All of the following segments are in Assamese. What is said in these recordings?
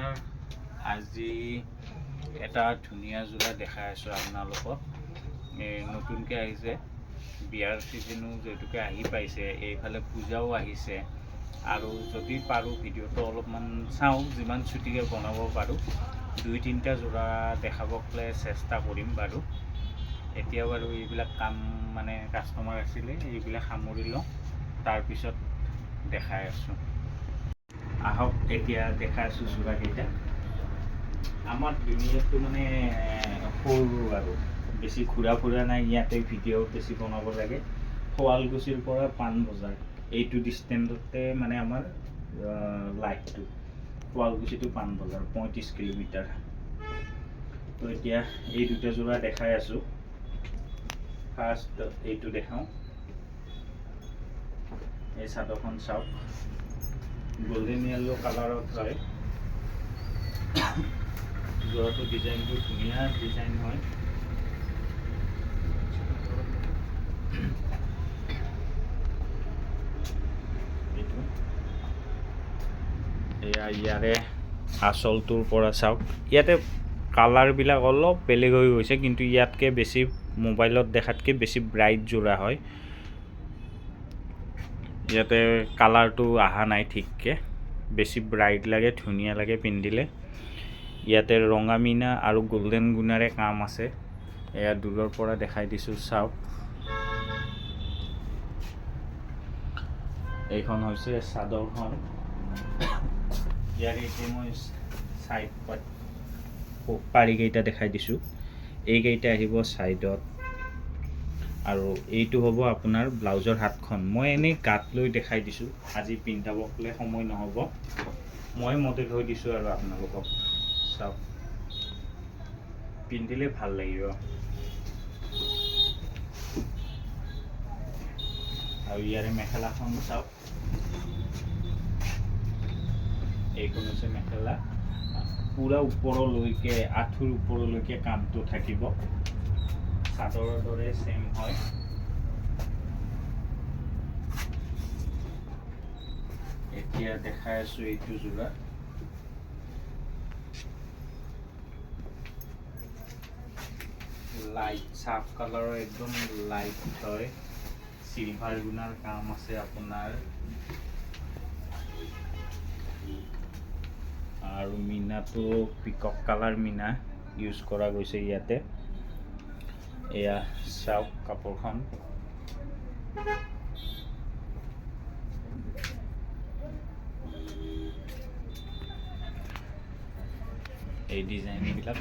নমস্কাৰ। আজি এটা ধুনীয়া যোৰা দেখাই আছোঁ আপোনালোকক। নতুনকৈ আহিছে, বিয়াৰ ছিজনো যিহেতুকে আহি পাইছে, এইফালে পূজাও আহিছে আৰু যদি পাৰোঁ ভিডিঅ'টো অলপমান চাওঁ, যিমান ছুটিকৈ বনাব পাৰোঁ 2-3টা যোৰা দেখাবলৈ চেষ্টা কৰিম বাৰু। এতিয়া বাৰু এইবিলাক কাম মানে কাষ্টমাৰ আছিলে, এইবিলাক সামৰি লওঁ, তাৰপিছত দেখাই আছোঁ। আহক এতিয়া দেখাই আছোঁ যোৰাকেইটা। আমাৰ দুনিয়াটো মানে সৰু আৰু বেছি ঘূৰা ফুৰা নাই, ইয়াতে ভিডিঅ' বেছি বনাব লাগে। শুৱালকুছিৰ পৰা পাণবজাৰ এইটো ডিষ্টেঞ্চতে মানে আমাৰ লাইফটো, শুৱালকুছিটো পাণবজাৰ 35 কিলোমিটাৰ। তো এতিয়া এই দুটা যোৰা দেখাই আছোঁ। ফাৰ্ষ্ট এইটো দেখাওঁ, এই চাদৰখন চাওক, গোল্ডেন য়েল্লো কালাৰত হয়। যোৰাটো ডিজাইনটো ধুনীয়া ডিজাইন হয়। এইটো এয়া ইয়াৰে আঁচলটোৰ পৰা চাওক, ইয়াতে কালাৰবিলাক অলপ বেলেগ হৈ গৈছে, কিন্তু ইয়াতকৈ বেছি মোবাইলত দেখাতকৈ বেছি ব্ৰাইট যোৰা হয়। ইয়াতে কালাৰটো অহা নাই ঠিককৈ, বেছি ব্ৰাইট লাগে, ধুনীয়া লাগে পিন্ধিলে। ইয়াতে ৰঙা মীনা আৰু গোল্ডেন গুণাৰে কাম আছে। এয়া দূৰৰ পৰা দেখাই দিছোঁ, চাওক। এইখন হৈছে চাদৰখন। ইয়াৰ এতিয়া মই চাইড পাৰিকেইটা দেখাই দিছোঁ, এইকেইটা আহিব ছাইডত, আৰু এইটো হ'ব আপোনাৰ ব্লাউজৰ হাতখন। মই এনেই গাত লৈ দেখাই দিছোঁ, আজি পিন্ধাবলৈ সময় নহ'ব, মই মডেল হৈ দিছোঁ আৰু আপোনালোকক চাওক, পিন্ধিলে ভাল লাগিব। আৰু ইয়াৰে মেখেলাখন চাওক, এইখন হৈছে মেখেলা, পূৰা ওপৰলৈকে, আঁঠুৰ ওপৰলৈকে কামটো থাকিব, চাদৰৰ দৰে চেম হয়। এতিয়া দেখাই আছোঁ এইটো যোৰা। লাইট চাফ কালাৰৰ, একদম লাইট হয়, চিলভাৰ গুণাৰ কাম আছে আপোনাৰ, আৰু মীনাটো পিকক কালাৰ মীনা ইউজ কৰা গৈছে ইয়াতে। এয়া চাওক কাপোৰখন, এই ডিজাইনবিলাক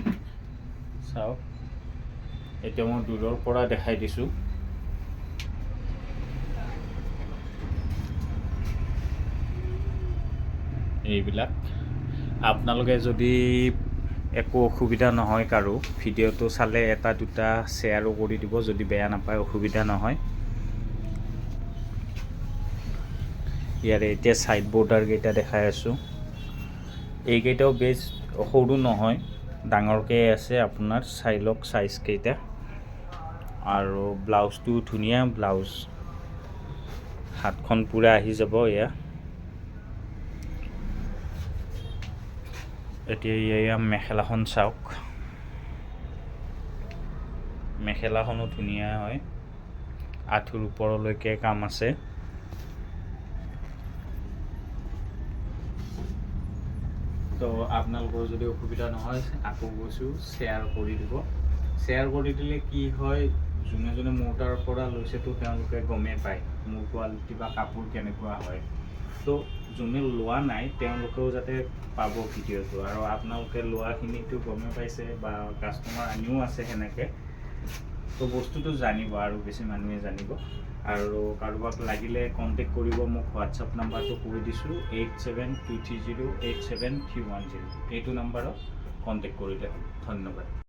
চাওক। এতিয়া মই দূৰৰ পৰা দেখাই দিছোঁ। এইবিলাক আপোনালোকে যদি একো অসুবিধা নহয় কাৰো, ভিডিঅ'টো চালে এটা দুটা শ্বেয়াৰো কৰি দিব, যদি বেয়া নাপায়, অসুবিধা নহয়। ইয়াৰে এতিয়া ছাইড বৰ্ডাৰকেইটা দেখাই আছোঁ। এইকেইটাও বেছ সৰু নহয়, ডাঙৰকৈ আছে আপোনাৰ, চাই লওক চাইজকেইটা। আৰু ব্লাউজটো ধুনীয়া ব্লাউজ, হাতখন পূৰা আহি যাব। এয়া এতিয়া এয়া মেখেলাখন চাওক, মেখেলাখনো ধুনীয়া হয়, আঁঠুৰ ওপৰলৈকে কাম আছে। তো আপোনালোকৰ যদি অসুবিধা নহয়, আকৌ কৈছোঁ শ্বেয়াৰ কৰি দিব। শ্বেয়াৰ কৰি দিলে কি হয়, যোনে যোনে মোৰ তাৰ পৰা লৈছেতো তেওঁলোকে গমেই পায় মোৰ কোৱালিটি বা কাপোৰ কেনেকুৱা হয়। তো যোনে লোৱা নাই তেওঁলোকেও যাতে পাব ভিডিঅ'টো, আৰু আপোনালোকে লোৱাখিনিতো গমেই পাইছে, বা কাষ্টমাৰ আনিও আছে সেনেকৈ, তো বস্তুটো জানিব, আৰু বেছি মানুহে জানিব। আৰু কাৰোবাক লাগিলে কণ্টেক্ট কৰিব, মোক হোৱাটছআপ নাম্বাৰটো কৈ দিছোঁ, 8723087310। এইটো নাম্বাৰত কণ্টেক্ট কৰিলে হ'ল। ধন্যবাদ।